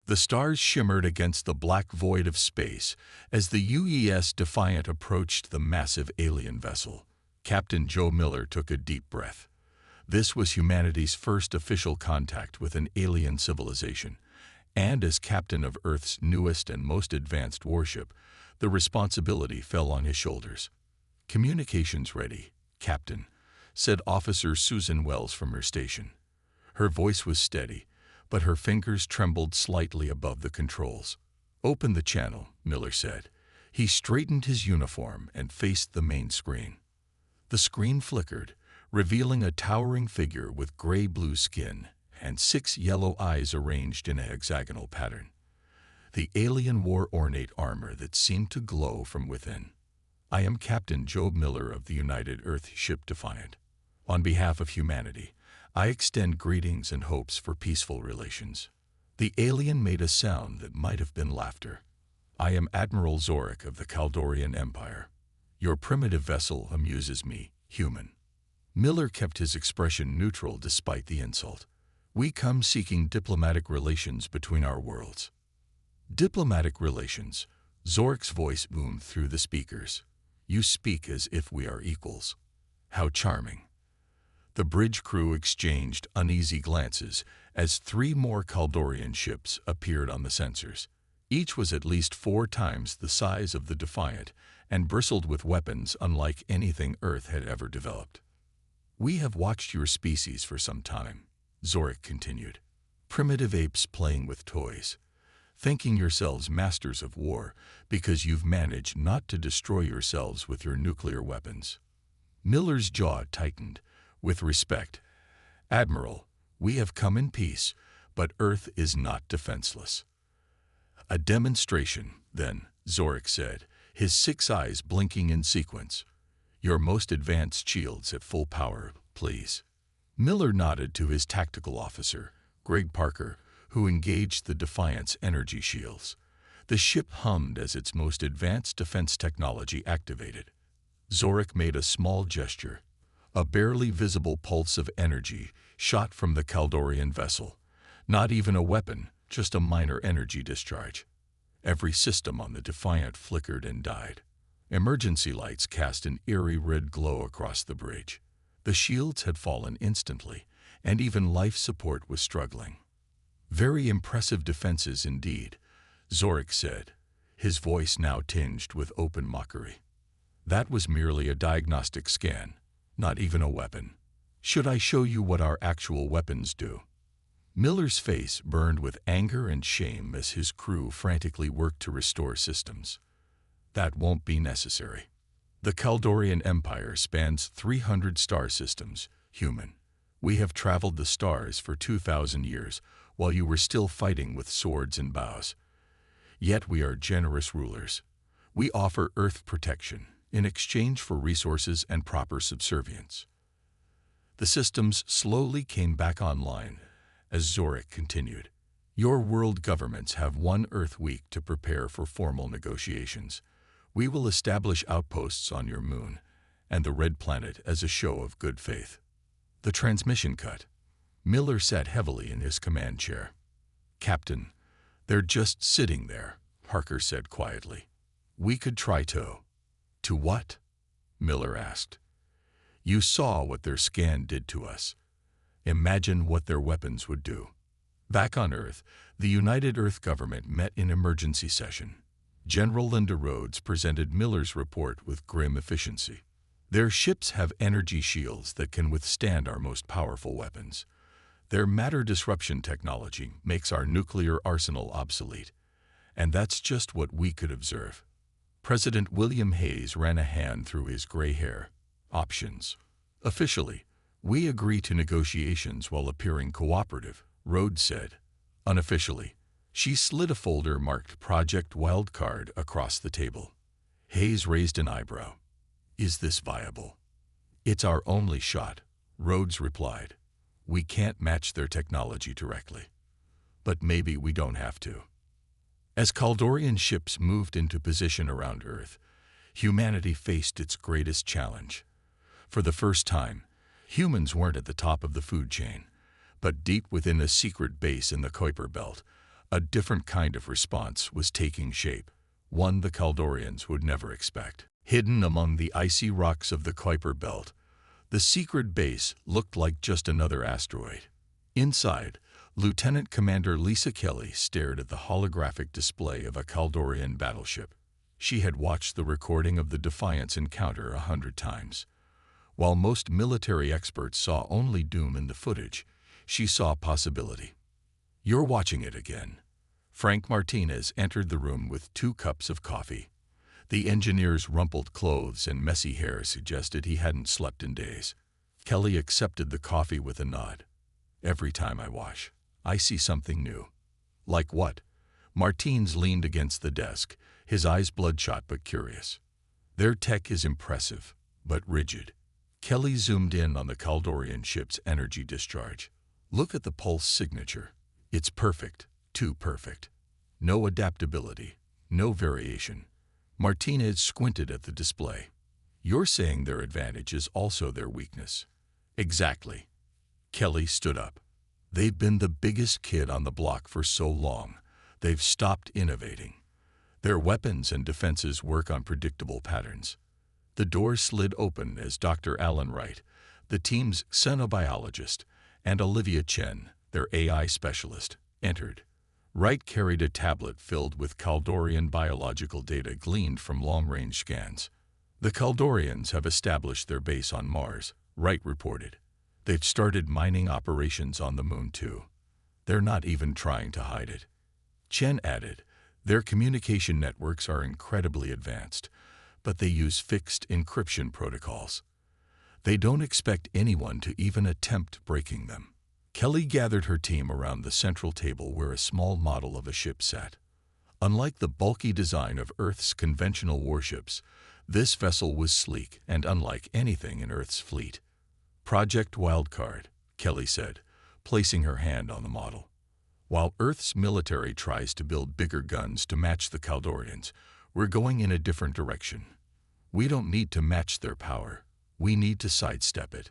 The stars shimmered against the black void of space as the UES Defiant approached the massive alien vessel. Captain Joe Miller took a deep breath. This was humanity's first official contact with an alien civilization, and as captain of Earth's newest and most advanced warship, the responsibility fell on his shoulders. "Communications ready, Captain," said Officer Susan Wells from her station. Her voice was steady, but her fingers trembled slightly above the controls. "Open the channel," Miller said. He straightened his uniform and faced the main screen. The screen flickered, revealing a towering figure with gray-blue skin and 6 yellow eyes arranged in a hexagonal pattern. The alien wore ornate armor that seemed to glow from within. "I am Captain Joe Miller of the United Earth Ship Defiant. On behalf of humanity, I extend greetings and hopes for peaceful relations." The alien made a sound that might have been laughter. "I am Admiral Zorik of the Kaldorian Empire. Your primitive vessel amuses me, human." Miller kept his expression neutral despite the insult. "We come seeking diplomatic relations between our worlds." "Diplomatic relations," Zorik's voice boomed through the speakers. "You speak as if we are equals. How charming." The bridge crew exchanged uneasy glances as 3 more Kaldorian ships appeared on the sensors. Each was at least 4 times the size of the Defiant and bristled with weapons unlike anything Earth had ever developed. "We have watched your species for some time," Zorik continued. "Primitive apes playing with toys, thinking yourselves masters of war because you've managed not to destroy yourselves with your nuclear weapons." Miller's jaw tightened. With respect, "Admiral, we have come in peace, but Earth is not defenseless." "A demonstration, then," Zorik said, his 6 eyes blinking in sequence. "Your most advanced shields at full power, please." Miller nodded to his tactical officer, Greg Parker, who engaged the Defiant's energy shields. The ship hummed as its most advanced defense technology activated. Zorik made a small gesture. A barely visible pulse of energy shot from the Kaldorian vessel. Not even a weapon, just a minor energy discharge. Every system on the Defiant flickered and died. Emergency lights cast an eerie red glow across the bridge. The shields had fallen instantly, and even life support was struggling. "Very impressive defenses indeed," Zorik said, his voice now tinged with open mockery. "That was merely a diagnostic scan, not even a weapon. Should I show you what our actual weapons do?" Miller's face burned with anger and shame as his crew frantically worked to restore systems. "That won't be necessary. The Kaldorian Empire spans 300 star systems, human. We have traveled the stars for 2,000 years while you were still fighting with swords and bows. Yet we are generous rulers. We offer Earth protection in exchange for resources and proper subservience." The systems slowly came back online as Zorik continued. "Your world governments have 1 Earth week to prepare for formal negotiations. We will establish outposts on your moon and the Red Planet as a show of good faith." The transmission cut. Miller sat heavily in his command chair. "Captain, they're just sitting there," Parker said quietly. "We could try to." "To what?" Miller asked. "You saw what their scan did to us. Imagine what their weapons would do." Back on Earth, the United Earth government met in emergency session. General Linda Rhodes presented Miller's report with grim efficiency. "Their ships have energy shields that can withstand our most powerful weapons. Their matter disruption technology makes our nuclear arsenal obsolete. And that's just what we could observe." President William Hayes ran a hand through his gray hair. "Options. Officially, we agree to negotiations while appearing cooperative," Rhodes said. Unofficially, she slid a folder marked Project Wildcard across the table. Hayes raised an eyebrow. "Is this viable?" "It's our only shot," Rhodes replied. "We can't match their technology directly. But maybe we don't have to." As Kaldorian ships moved into position around Earth, humanity faced its greatest challenge. For the first time, humans weren't at the top of the food chain, but deep within a secret base in the Kuiper Belt, A different kind of response was taking shape, one the Kaldorians would never expect. Hidden among the icy rocks of the Kuiper Belt, the secret base looked like just another asteroid. Inside, Lieutenant Commander Lisa Kelly stared at the holographic display of a Kaldorian battleship. She had watched the recording of the Defiance encounter 100 times. While most military experts saw only doom in the footage, she saw possibility. "You're watching it again." Frank Martinez entered the room with 2 cups of coffee. The engineer's rumpled clothes and messy hair suggested he hadn't slept in days. Kelly accepted the coffee with a nod. "Every time I wash, I see something new." "Like what?" Martins leaned against the desk, his eyes bloodshot but curious. "Their tech is impressive, but rigid." Kelly zoomed in on the Kaldorian ship's energy discharge. "Look at the pulse signature. It's perfect, too perfect. No adaptability, no variation." Martinez squinted at the display. "You're saying their advantage is also their weakness." "Exactly." Kelly stood up. "They've been the biggest kid on the block for so long, they've stopped innovating. Their weapons and defenses work on predictable patterns." The door slid open as Dr. Alan Wright, the team's xenobiologist, and Olivia Chen, their AI specialist, entered. Wright carried a tablet filled with Kaldorian biological data gleaned from long-range scans. "The Kaldorians have established their base on Mars," Wright reported. "They've started mining operations on the Moon too. They're not even trying to hide it." Chen added, "Their communication networks are incredibly advanced, but they use fixed encryption protocols. They don't expect anyone to even attempt breaking them." Kelly gathered her team around the central table where a small model of a ship sat. Unlike the bulky design of Earth's conventional warships, this vessel was sleek and unlike anything in Earth's fleet. "Project Wildcard," Kelly said, placing her hand on the model. "While Earth's military tries to build bigger guns to match the Kaldorians, we're going in a different direction. We don't need to match their power. We need to sidestep it."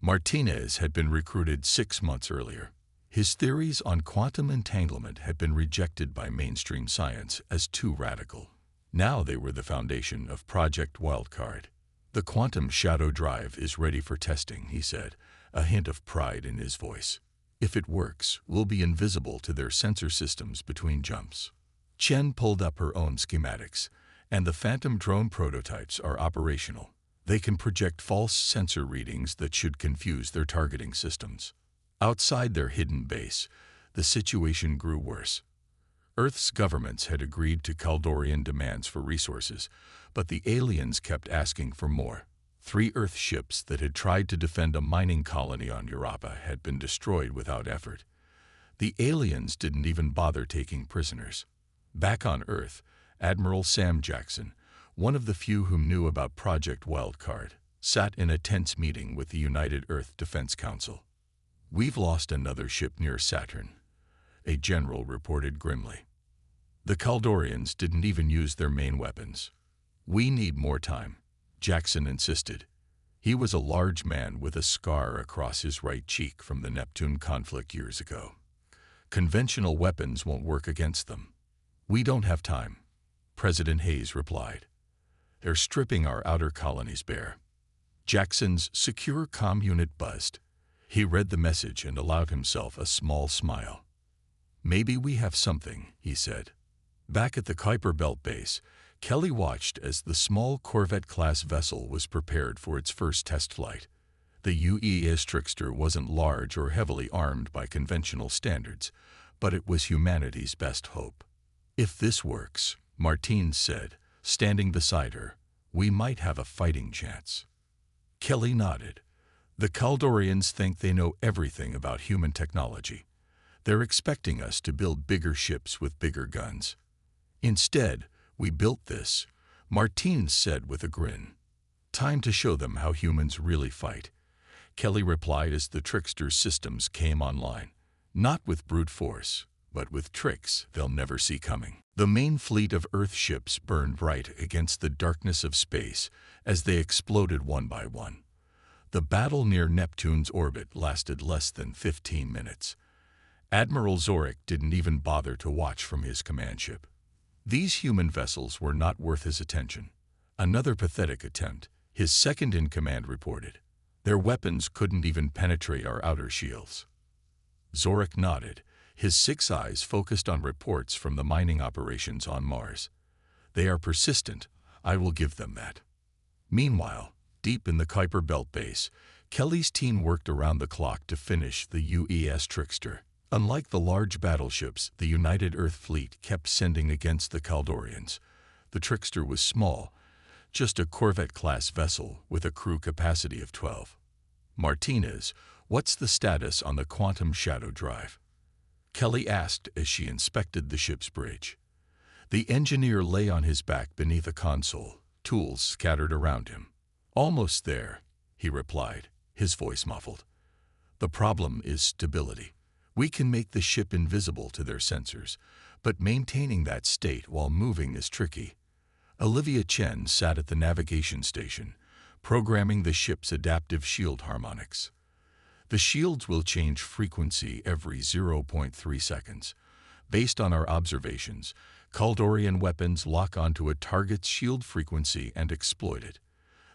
Martinez had been recruited 6 months earlier. His theories on quantum entanglement had been rejected by mainstream science as too radical. Now they were the foundation of Project Wildcard. "The quantum shadow drive is ready for testing," he said, a hint of pride in his voice. "If it works, we'll be invisible to their sensor systems between jumps." Chen pulled up her own schematics, and the Phantom drone prototypes are operational. They can project false sensor readings that should confuse their targeting systems. Outside their hidden base, the situation grew worse. Earth's governments had agreed to Kaldorian demands for resources, but the aliens kept asking for more. 3 Earth ships that had tried to defend a mining colony on Europa had been destroyed without effort. The aliens didn't even bother taking prisoners. Back on Earth, Admiral Sam Jackson, one of the few who knew about Project Wildcard, sat in a tense meeting with the United Earth Defense Council. "We've lost another ship near Saturn," a general reported grimly. "The Kaldorians didn't even use their main weapons. We need more time," Jackson insisted. He was a large man with a scar across his right cheek from the Neptune conflict years ago. "Conventional weapons won't work against them." "We don't have time," President Hayes replied. "They're stripping our outer colonies bare." Jackson's secure comm unit buzzed. He read the message and allowed himself a small smile. "Maybe we have something," he said. Back at the Kuiper Belt base, Kelly watched as the small Corvette-class vessel was prepared for its first test flight. The UES Trickster wasn't large or heavily armed by conventional standards, but it was humanity's best hope. "If this works," Martins said, standing beside her, "we might have a fighting chance." Kelly nodded. "The Kaldorians think they know everything about human technology. They're expecting us to build bigger ships with bigger guns. Instead, we built this," Martins said with a grin. "Time to show them how humans really fight," Kelly replied as the Trickster's systems came online. "Not with brute force, but with tricks they'll never see coming." The main fleet of Earth ships burned bright against the darkness of space as they exploded one by one. The battle near Neptune's orbit lasted less than 15 minutes. Admiral Zorik didn't even bother to watch from his command ship. These human vessels were not worth his attention. Another pathetic attempt, his second-in-command reported. Their weapons couldn't even penetrate our outer shields. Zorik nodded, his 6 eyes focused on reports from the mining operations on Mars. They are persistent, I will give them that. Meanwhile, deep in the Kuiper Belt base, Kelly's team worked around the clock to finish the UES Trickster. Unlike the large battleships the United Earth Fleet kept sending against the Kaldorians, the Trickster was small, just a Corvette-class vessel with a crew capacity of 12. Martinez, what's the status on the quantum shadow drive? Kelly asked as she inspected the ship's bridge. The engineer lay on his back beneath a console, tools scattered around him. Almost there, he replied, his voice muffled. The problem is stability. We can make the ship invisible to their sensors, but maintaining that state while moving is tricky. Olivia Chen sat at the navigation station, programming the ship's adaptive shield harmonics. The shields will change frequency every 0.3 seconds. Based on our observations, Kaldorian weapons lock onto a target's shield frequency and exploit it.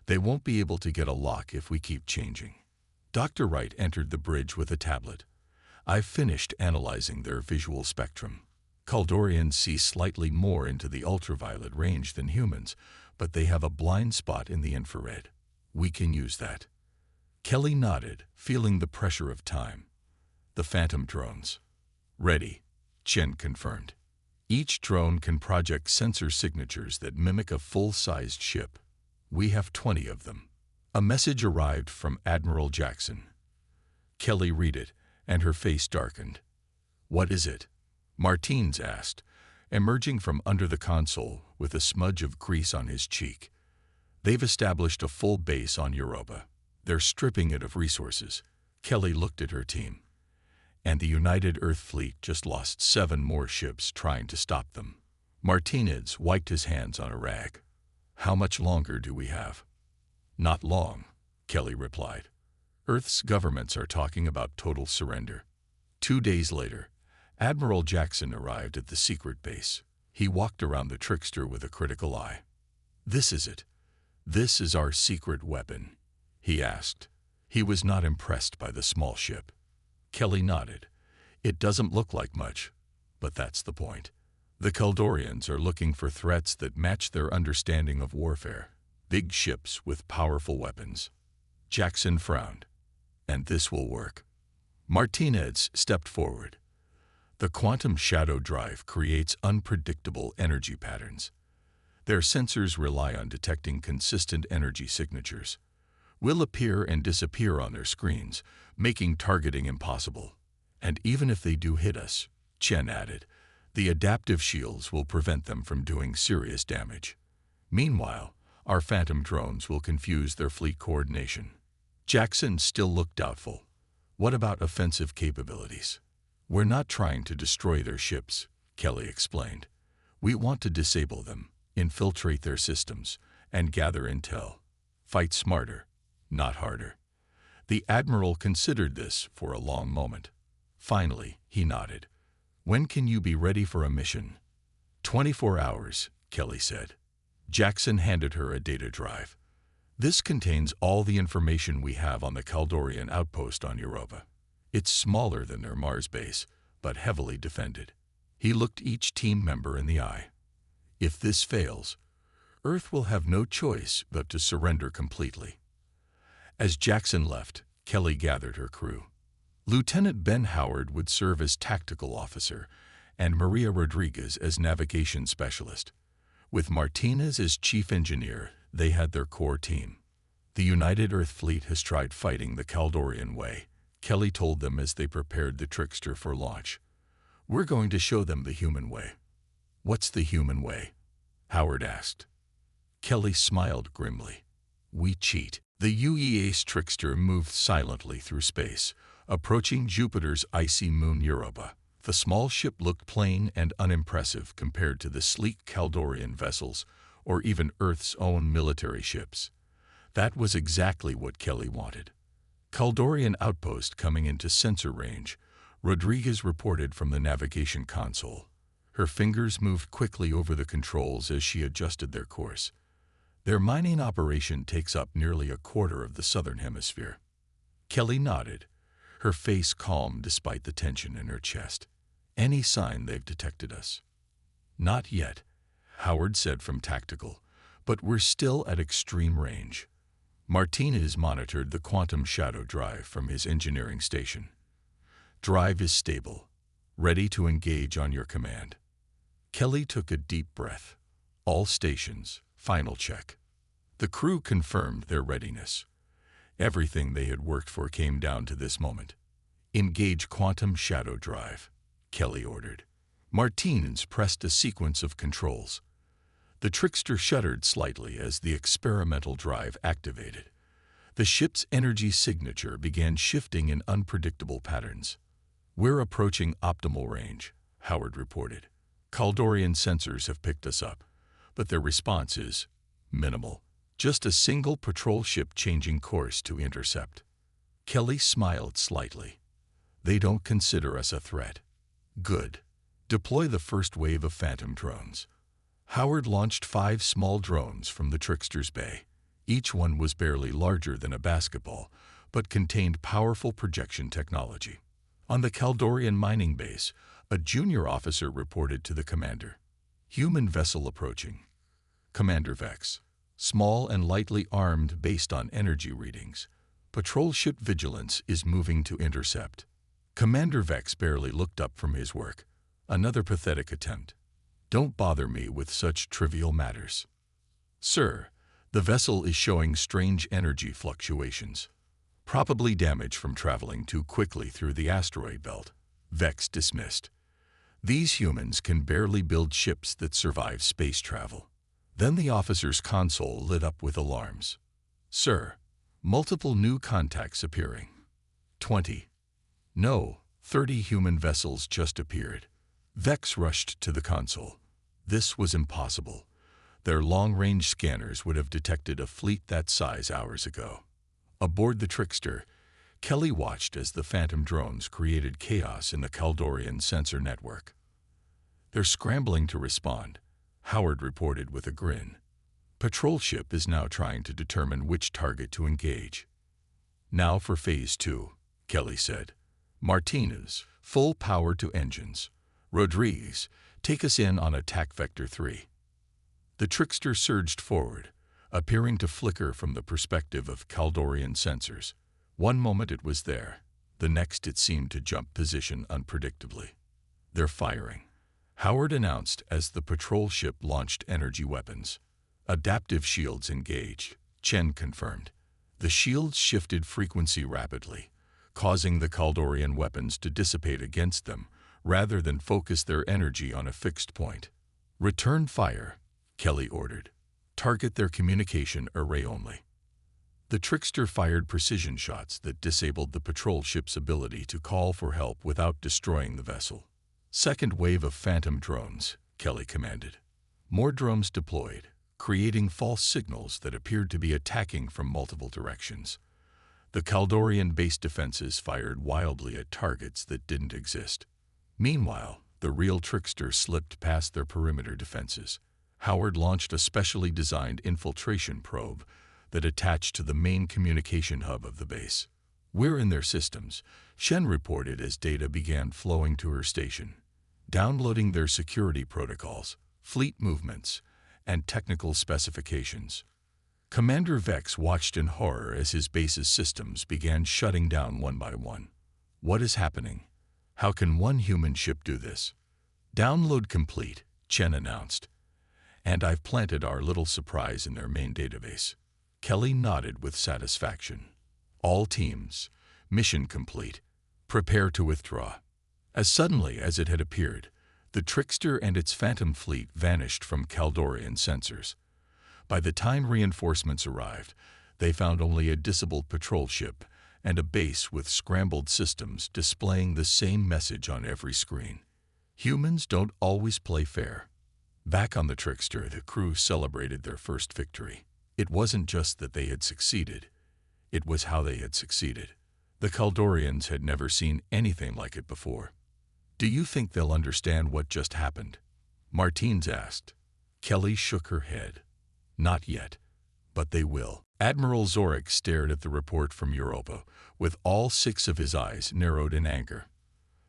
They won't be able to get a lock if we keep changing. Dr. Wright entered the bridge with a tablet. I've finished analyzing their visual spectrum. Kaldorians see slightly more into the ultraviolet range than humans, but they have a blind spot in the infrared. We can use that. Kelly nodded, feeling the pressure of time. The Phantom drones. Ready, Chen confirmed. Each drone can project sensor signatures that mimic a full-sized ship. We have 20 of them. A message arrived from Admiral Jackson. Kelly read it, and her face darkened. What is it? Martins asked, emerging from under the console with a smudge of grease on his cheek. They've established a full base on Europa. They're stripping it of resources. Kelly looked at her team. And the United Earth Fleet just lost 7 more ships trying to stop them. Martinez wiped his hands on a rag. How much longer do we have? Not long, Kelly replied. Earth's governments are talking about total surrender. 2 days later, Admiral Jackson arrived at the secret base. He walked around the Trickster with a critical eye. This is it. This is our secret weapon, he asked. He was not impressed by the small ship. Kelly nodded. It doesn't look like much, but that's the point. The Kaldorians are looking for threats that match their understanding of warfare. Big ships with powerful weapons. Jackson frowned. And this will work. Martinez stepped forward. The quantum shadow drive creates unpredictable energy patterns. Their sensors rely on detecting consistent energy signatures. Will appear and disappear on their screens, making targeting impossible. And even if they do hit us, Chen added, the adaptive shields will prevent them from doing serious damage. Meanwhile, our Phantom drones will confuse their fleet coordination. Jackson still looked doubtful. What about offensive capabilities? We're not trying to destroy their ships, Kelly explained. We want to disable them, infiltrate their systems, and gather intel. Fight smarter, not harder. The Admiral considered this for a long moment. Finally, he nodded. When can you be ready for a mission? 24 hours, Kelly said. Jackson handed her a data drive. This contains all the information we have on the Kaldorian outpost on Europa. It's smaller than their Mars base, but heavily defended. He looked each team member in the eye. If this fails, Earth will have no choice but to surrender completely. As Jackson left, Kelly gathered her crew. Lieutenant Ben Howard would serve as tactical officer, and Maria Rodriguez as navigation specialist. With Martinez as chief engineer, they had their core team. The United Earth Fleet has tried fighting the Kaldorian way, Kelly told them as they prepared the Trickster for launch. We're going to show them the human way. What's the human way? Howard asked. Kelly smiled grimly. We cheat. The UES Trickster moved silently through space, approaching Jupiter's icy moon Europa. The small ship looked plain and unimpressive compared to the sleek Kaldorian vessels, or even Earth's own military ships. That was exactly what Kelly wanted. Kaldorian outpost coming into sensor range, Rodriguez reported from the navigation console. Her fingers moved quickly over the controls as she adjusted their course. Their mining operation takes up nearly a quarter of the southern hemisphere. Kelly nodded, her face calm despite the tension in her chest. Any sign they've detected us? Not yet, Howard said from tactical, but we're still at extreme range. Martinez monitored the quantum shadow drive from his engineering station. Drive is stable, ready to engage on your command. Kelly took a deep breath. All stations, final check. The crew confirmed their readiness. Everything they had worked for came down to this moment. Engage quantum shadow drive, Kelly ordered. Martinez pressed a sequence of controls. The trickster shuddered slightly as the experimental drive activated. The ship's energy signature began shifting in unpredictable patterns. We're approaching optimal range, Howard reported. Kaldorian sensors have picked us up, but their response is minimal. Just a single patrol ship changing course to intercept. Kelly smiled slightly. They don't consider us a threat. Good. Deploy the first wave of Phantom drones. Howard launched 5 small drones from the Trickster's bay. Each one was barely larger than a basketball, but contained powerful projection technology. On the Kaldorian mining base, a junior officer reported to the commander. Human vessel approaching. Commander Vex. Small and lightly armed based on energy readings. Patrol ship Vigilance is moving to intercept. Commander Vex barely looked up from his work. Another pathetic attempt. Don't bother me with such trivial matters. Sir, the vessel is showing strange energy fluctuations. Probably damage from traveling too quickly through the asteroid belt. Vex dismissed. These humans can barely build ships that survive space travel. Then the officer's console lit up with alarms. Sir, multiple new contacts appearing. 20. No, 30 human vessels just appeared. Vex rushed to the console. This was impossible. Their long-range scanners would have detected a fleet that size hours ago. Aboard the Trickster, Kelly watched as the Phantom drones created chaos in the Kaldorian sensor network. They're scrambling to respond, Howard reported with a grin. Patrol ship is now trying to determine which target to engage. Now for Phase 2, Kelly said. Martinez, full power to engines. Rodriguez, take us in on Attack Vector 3. The Trickster surged forward, appearing to flicker from the perspective of Kaldorian sensors. One moment it was there, the next it seemed to jump position unpredictably. They're firing, Howard announced as the patrol ship launched energy weapons. Adaptive shields engaged, Chen confirmed. The shields shifted frequency rapidly, causing the Kaldorian weapons to dissipate against them, rather than focus their energy on a fixed point. Return fire, Kelly ordered. Target their communication array only. The Trickster fired precision shots that disabled the patrol ship's ability to call for help without destroying the vessel. Second wave of Phantom drones, Kelly commanded. More drones deployed, creating false signals that appeared to be attacking from multiple directions. The Kaldorian base defenses fired wildly at targets that didn't exist. Meanwhile, the real Trickster slipped past their perimeter defenses. Howard launched a specially designed infiltration probe that attached to the main communication hub of the base. We're in their systems, Shen reported as data began flowing to her station. Downloading their security protocols, fleet movements, and technical specifications. Commander Vex watched in horror as his base's systems began shutting down one by one. What is happening? How can one human ship do this? Download complete, Chen announced. And I've planted our little surprise in their main database. Kelly nodded with satisfaction. All teams, mission complete. Prepare to withdraw. As suddenly as it had appeared, the Trickster and its Phantom fleet vanished from Kaldorian sensors. By the time reinforcements arrived, they found only a disabled patrol ship and a base with scrambled systems displaying the same message on every screen. Humans don't always play fair. Back on the Trickster, the crew celebrated their first victory. It wasn't just that they had succeeded. It was how they had succeeded. The Kaldorians had never seen anything like it before. "Do you think they'll understand what just happened?" Martins asked. Kelly shook her head. "Not yet, but they will." Admiral Zorik stared at the report from Europa, with all 6 of his eyes narrowed in anger.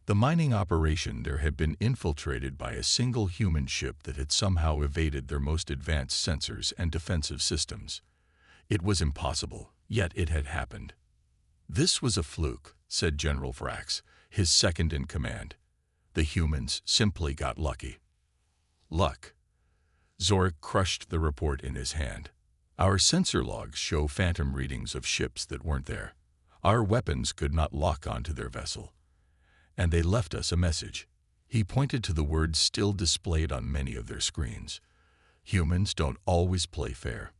The mining operation there had been infiltrated by a single human ship that had somehow evaded their most advanced sensors and defensive systems. It was impossible, yet it had happened. "This was a fluke," said General Vrax, his second-in-command. "The humans simply got lucky." "Luck?" Zorik crushed the report in his hand. "Our sensor logs show phantom readings of ships that weren't there. Our weapons could not lock onto their vessel. And they left us a message." He pointed to the words still displayed on many of their screens. "Humans don't always play fair."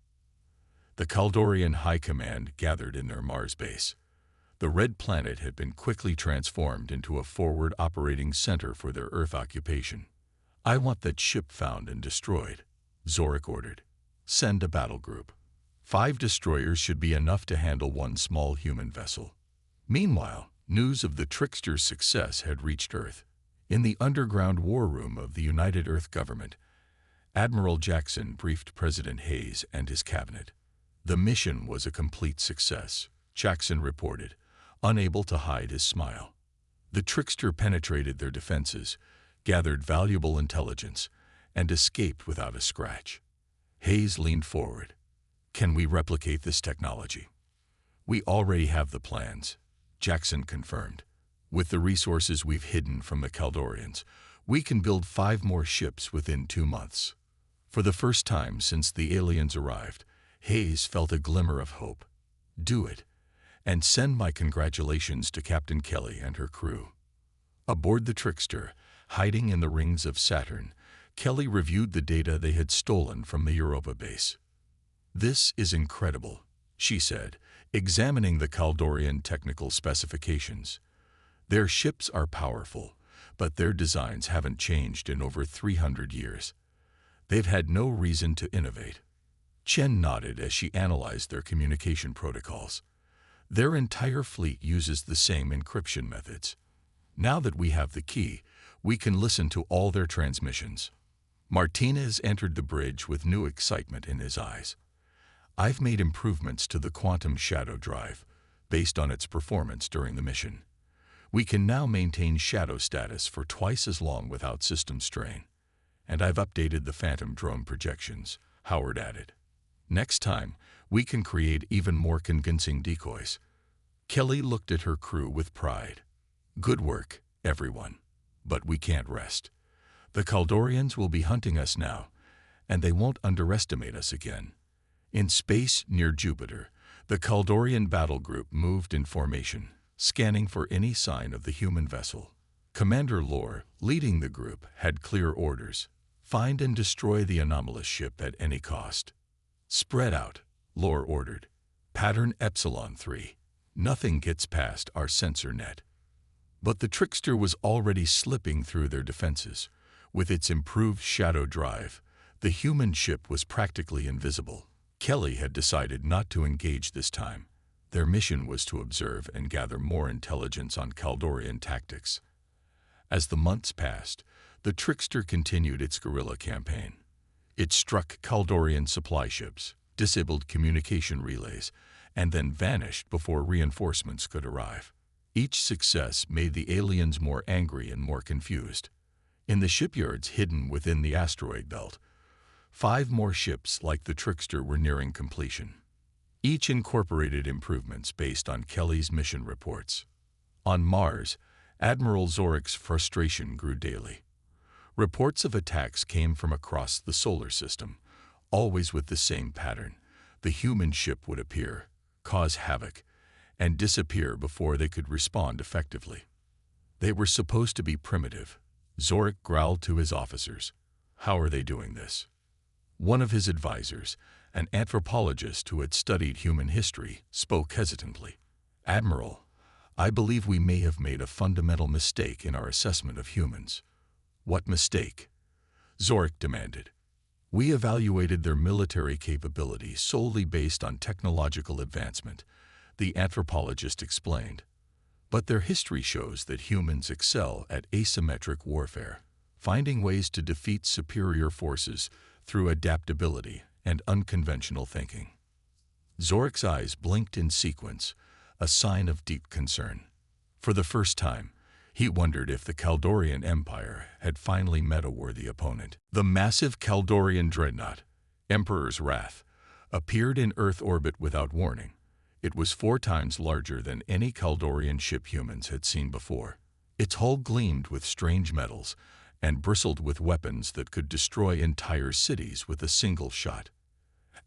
The Kaldorian High Command gathered in their Mars base. The red planet had been quickly transformed into a forward operating center for their Earth occupation. "I want that ship found and destroyed," Zorik ordered. "Send a battle group. 5 destroyers should be enough to handle one small human vessel." Meanwhile, news of the Trickster's success had reached Earth. In the underground war room of the United Earth Government, Admiral Jackson briefed President Hayes and his cabinet. "The mission was a complete success," Jackson reported, unable to hide his smile. "The Trickster penetrated their defenses, gathered valuable intelligence, and escaped without a scratch." Hayes leaned forward. "Can we replicate this technology?" "We already have the plans," Jackson confirmed. "With the resources we've hidden from the Kaldorians, we can build 5 more ships within 2 months." For the first time since the aliens arrived, Hayes felt a glimmer of hope. "Do it, and send my congratulations to Captain Kelly and her crew." Aboard the Trickster, hiding in the rings of Saturn, Kelly reviewed the data they had stolen from the Europa base. "This is incredible," she said, examining the Kaldorian technical specifications. "Their ships are powerful, but their designs haven't changed in over 300 years. They've had no reason to innovate." Chen nodded as she analyzed their communication protocols. "Their entire fleet uses the same encryption methods. Now that we have the key, we can listen to all their transmissions." Martinez entered the bridge with new excitement in his eyes. "I've made improvements to the quantum shadow drive, based on its performance during the mission. We can now maintain shadow status for twice as long without system strain. And I've updated the Phantom drone projections," Howard added. "Next time, we can create even more convincing decoys." Kelly looked at her crew with pride. "Good work, everyone. But we can't rest. The Kaldorians will be hunting us now, and they won't underestimate us again." In space near Jupiter, the Kaldorian battle group moved in formation, scanning for any sign of the human vessel. Commander Lore, leading the group, had clear orders: find and destroy the anomalous ship at any cost. "Spread out," Lore ordered. "Pattern Epsilon 3. Nothing gets past our sensor net." But the Trickster was already slipping through their defenses. With its improved shadow drive, the human ship was practically invisible. Kelly had decided not to engage this time. Their mission was to observe and gather more intelligence on Kaldorian tactics. As the months passed, the Trickster continued its guerrilla campaign. It struck Kaldorian supply ships, disabled communication relays, and then vanished before reinforcements could arrive. Each success made the aliens more angry and more confused. In the shipyards hidden within the asteroid belt, 5 more ships like the Trickster were nearing completion. Each incorporated improvements based on Kelly's mission reports. On Mars, Admiral Zorik's frustration grew daily. Reports of attacks came from across the solar system, always with the same pattern. The human ship would appear, cause havoc, and disappear before they could respond effectively. They were supposed to be primitive. Zorik growled to his officers. "How are they doing this?" One of his advisors, an anthropologist who had studied human history, spoke hesitantly. "Admiral, I believe we may have made a fundamental mistake in our assessment of humans." "What mistake?" Zorik demanded. "We evaluated their military capability solely based on technological advancement," the anthropologist explained. But their history shows that humans excel at asymmetric warfare, finding ways to defeat superior forces through adaptability and unconventional thinking. Zoric's eyes blinked in sequence, a sign of deep concern. For the first time, he wondered if the Kaldorian Empire had finally met a worthy opponent. The massive Kaldorian dreadnought, Emperor's Wrath, appeared in Earth orbit without warning. It was 4 times larger than any Kaldorian ship humans had seen before. Its hull gleamed with strange metals and bristled with weapons that could destroy entire cities with a single shot.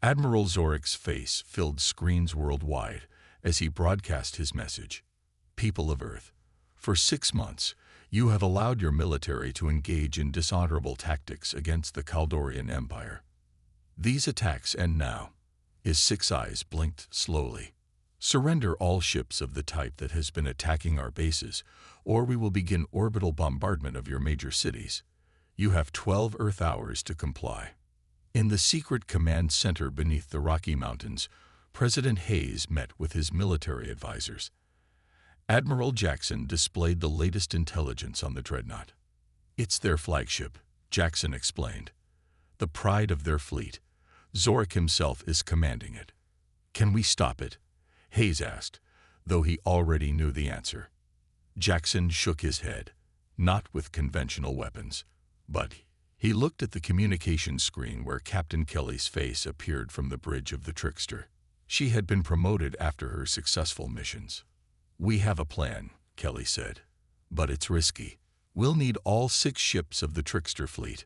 Admiral Zoric's face filled screens worldwide as he broadcast his message. People of Earth, for 6 months, you have allowed your military to engage in dishonorable tactics against the Kaldorian Empire. These attacks end now. His 6 eyes blinked slowly. Surrender all ships of the type that has been attacking our bases, or we will begin orbital bombardment of your major cities. You have 12 Earth hours to comply. In the secret command center beneath the Rocky Mountains, President Hayes met with his military advisors. Admiral Jackson displayed the latest intelligence on the dreadnought. It's their flagship, Jackson explained. The pride of their fleet. Zoric himself is commanding it. Can we stop it? Hayes asked, though he already knew the answer. Jackson shook his head, not with conventional weapons, but he looked at the communication screen where Captain Kelly's face appeared from the bridge of the Trickster. She had been promoted after her successful missions. We have a plan, Kelly said, but it's risky. We'll need all 6 ships of the Trickster fleet.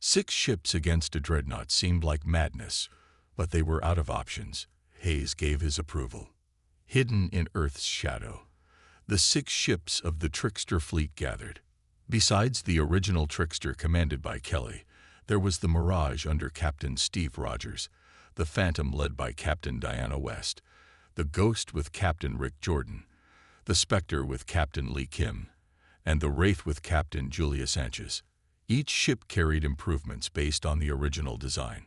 6 ships against a dreadnought seemed like madness, but they were out of options. Hayes gave his approval. Hidden in Earth's shadow, the 6 ships of the Trickster fleet gathered. Besides the original Trickster commanded by Kelly, there was the Mirage under Captain Steve Rogers, the Phantom led by Captain Diana West, the Ghost with Captain Rick Jordan, the Spectre with Captain Lee Kim, and the Wraith with Captain Julia Sanchez. Each ship carried improvements based on the original design.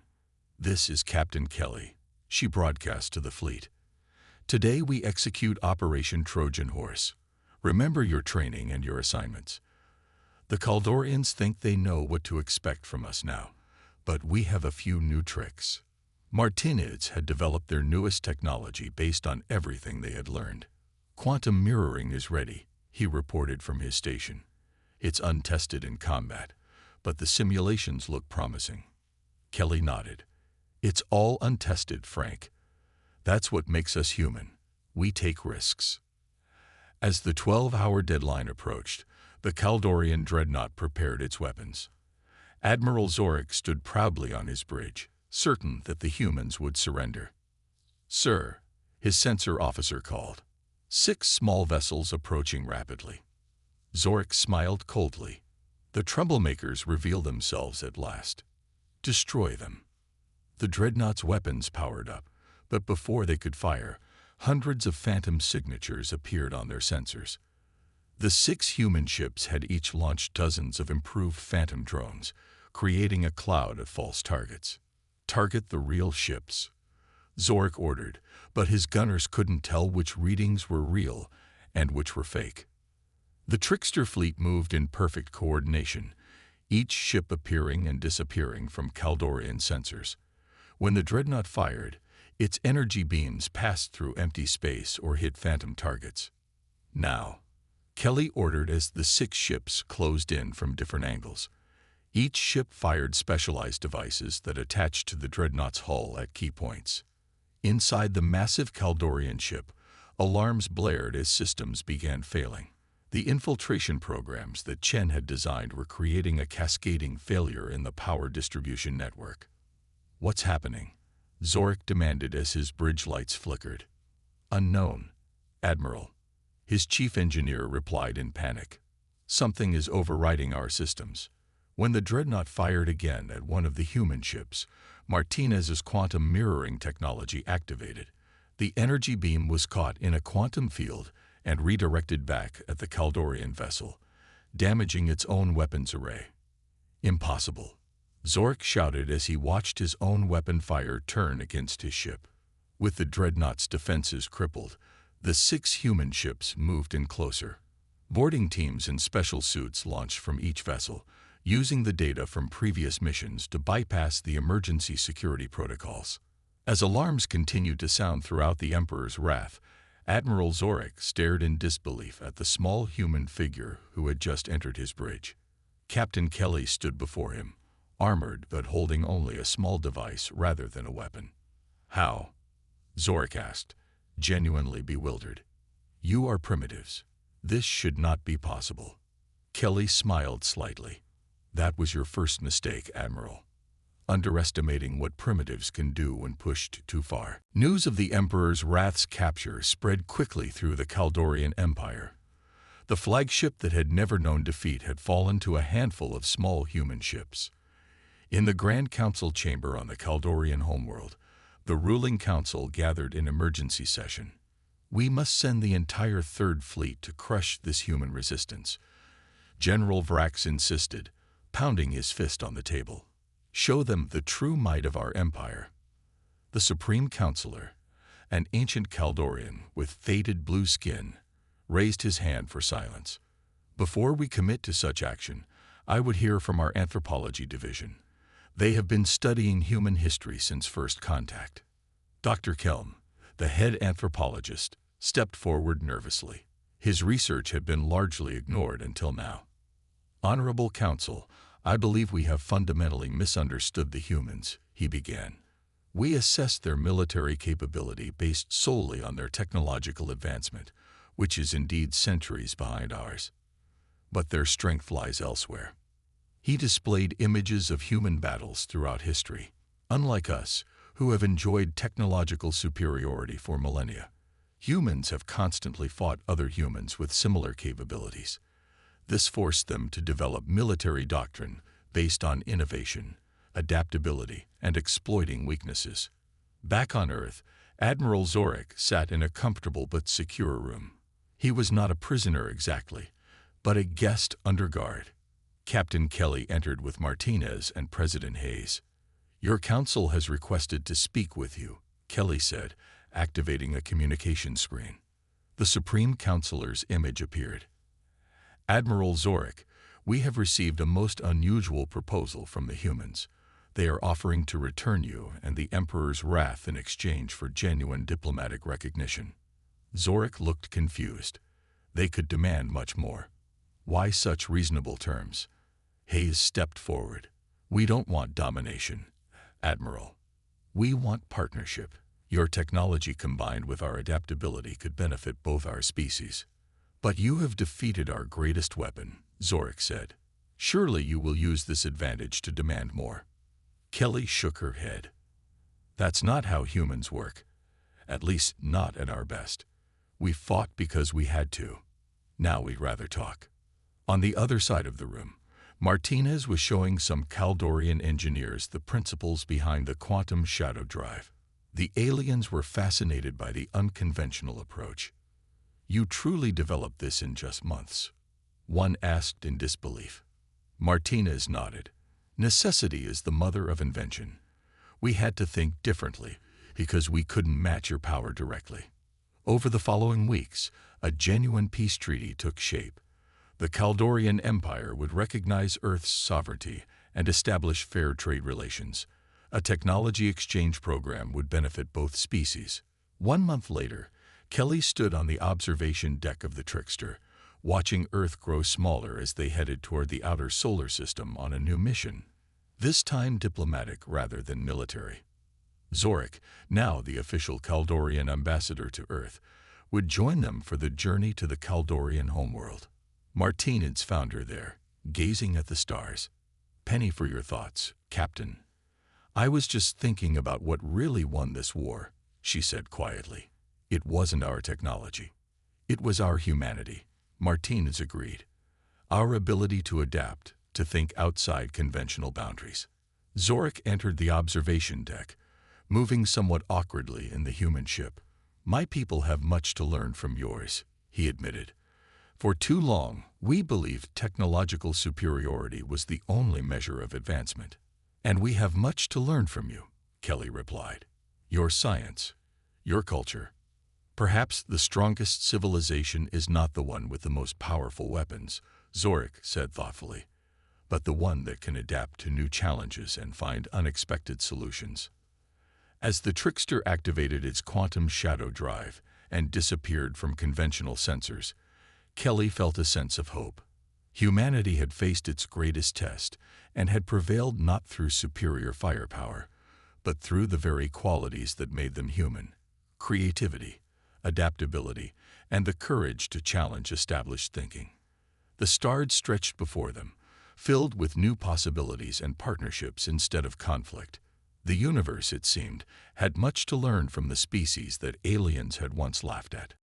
This is Captain Kelly, she broadcast to the fleet. Today we execute Operation Trojan Horse. Remember your training and your assignments. The Kaldorians think they know what to expect from us now, but we have a few new tricks. Martinids had developed their newest technology based on everything they had learned. Quantum mirroring is ready, he reported from his station. It's untested in combat, but the simulations look promising. Kelly nodded. It's all untested, Frank. That's what makes us human. We take risks. As the 12-hour deadline approached, the Kaldorian dreadnought prepared its weapons. Admiral Zoric stood proudly on his bridge, certain that the humans would surrender. Sir, his sensor officer called. 6 small vessels approaching rapidly. Zoric smiled coldly. The troublemakers revealed themselves at last. Destroy them. The dreadnought's weapons powered up, but before they could fire, hundreds of phantom signatures appeared on their sensors. The 6 human ships had each launched dozens of improved phantom drones, creating a cloud of false targets. Target the real ships, Zoric ordered, but his gunners couldn't tell which readings were real and which were fake. The Trickster fleet moved in perfect coordination, each ship appearing and disappearing from Kaldorian sensors. When the dreadnought fired, its energy beams passed through empty space or hit phantom targets. Now, Kelly ordered as the 6 ships closed in from different angles. Each ship fired specialized devices that attached to the dreadnought's hull at key points. Inside the massive Kaldorian ship, alarms blared as systems began failing. The infiltration programs that Chen had designed were creating a cascading failure in the power distribution network. What's happening? Zoric demanded as his bridge lights flickered. Unknown, Admiral. His chief engineer replied in panic. Something is overriding our systems. When the dreadnought fired again at one of the human ships, Martinez's quantum mirroring technology activated. The energy beam was caught in a quantum field and redirected back at the Kaldorian vessel, damaging its own weapons array. Impossible, Zoric shouted as he watched his own weapon fire turn against his ship. With the dreadnought's defenses crippled, The 6 human ships moved in closer. Boarding teams in special suits launched from each vessel, using the data from previous missions to bypass the emergency security protocols. As alarms continued to sound throughout the Emperor's wrath, Admiral Zorik stared in disbelief at the small human figure who had just entered his bridge. Captain Kelly stood before him, armored but holding only a small device rather than a weapon. "How?" Zorik asked, genuinely bewildered. "You are primitives. This should not be possible." Kelly smiled slightly. "That was your first mistake, Admiral. Underestimating what primitives can do when pushed too far." News of the Emperor's Wrath's capture spread quickly through the Kaldorian Empire. The flagship that had never known defeat had fallen to a handful of small human ships. In the Grand Council chamber on the Kaldorian homeworld, the ruling council gathered in emergency session. "We must send the entire Third Fleet to crush this human resistance," General Vrax insisted, pounding his fist on the table. "Show them the true might of our empire." The Supreme Counselor, an ancient Kaldorian with faded blue skin, raised his hand for silence. "Before we commit to such action, I would hear from our anthropology division. They have been studying human history since first contact." Dr. Kelm, the head anthropologist, stepped forward nervously. His research had been largely ignored until now. "Honorable Council, I believe we have fundamentally misunderstood the humans," he began. "We assessed their military capability based solely on their technological advancement, which is indeed centuries behind ours. But their strength lies elsewhere." He displayed images of human battles throughout history. "Unlike us, who have enjoyed technological superiority for millennia, humans have constantly fought other humans with similar capabilities. This forced them to develop military doctrine based on innovation, adaptability, and exploiting weaknesses." Back on Earth, Admiral Zorik sat in a comfortable but secure room. He was not a prisoner exactly, but a guest under guard. Captain Kelly entered with Martinez and President Hayes. "Your council has requested to speak with you," Kelly said, activating a communication screen. The Supreme Counselor's image appeared. "Admiral Zorik, we have received a most unusual proposal from the humans. They are offering to return you and the Emperor's wrath in exchange for genuine diplomatic recognition." Zorik looked confused. They could demand much more. "Why such reasonable terms?" Hayes stepped forward. "We don't want domination, Admiral. We want partnership. Your technology combined with our adaptability could benefit both our species." "But you have defeated our greatest weapon," Zorik said. "Surely you will use this advantage to demand more." Kelly shook her head. "That's not how humans work. At least not at our best. We fought because we had to. Now we'd rather talk." On the other side of the room, Martinez was showing some Kaldorian engineers the principles behind the quantum shadow drive. The aliens were fascinated by the unconventional approach. "You truly developed this in just months?" one asked in disbelief. Martinez nodded. "Necessity is the mother of invention. We had to think differently because we couldn't match your power directly." Over the following weeks, a genuine peace treaty took shape. The Kaldorian Empire would recognize Earth's sovereignty and establish fair trade relations. A technology exchange program would benefit both species. 1 month later, Kelly stood on the observation deck of the Trickster, watching Earth grow smaller as they headed toward the outer solar system on a new mission. This time diplomatic rather than military. Zorik, now the official Kaldorian ambassador to Earth, would join them for the journey to the Kaldorian homeworld. Martinez found her there, gazing at the stars. "Penny for your thoughts, Captain. I was just thinking about what really won this war," she said quietly. "It wasn't our technology. It was our humanity," Martinez agreed. "Our ability to adapt, to think outside conventional boundaries." Zorik entered the observation deck, moving somewhat awkwardly in the human ship. "My people have much to learn from yours," he admitted. "For too long, we believed technological superiority was the only measure of advancement." "And we have much to learn from you," Kelly replied. "Your science, your culture, Perhaps the strongest civilization is not the one with the most powerful weapons, Zorik said thoughtfully, but the one that can adapt to new challenges and find unexpected solutions. As the trickster activated its quantum shadow drive and disappeared from conventional sensors, Kelly felt a sense of hope. Humanity had faced its greatest test and had prevailed not through superior firepower, but through the very qualities that made them human: creativity, adaptability, and the courage to challenge established thinking. The stars stretched before them, filled with new possibilities and partnerships instead of conflict. The universe, it seemed, had much to learn from the species that aliens had once laughed at.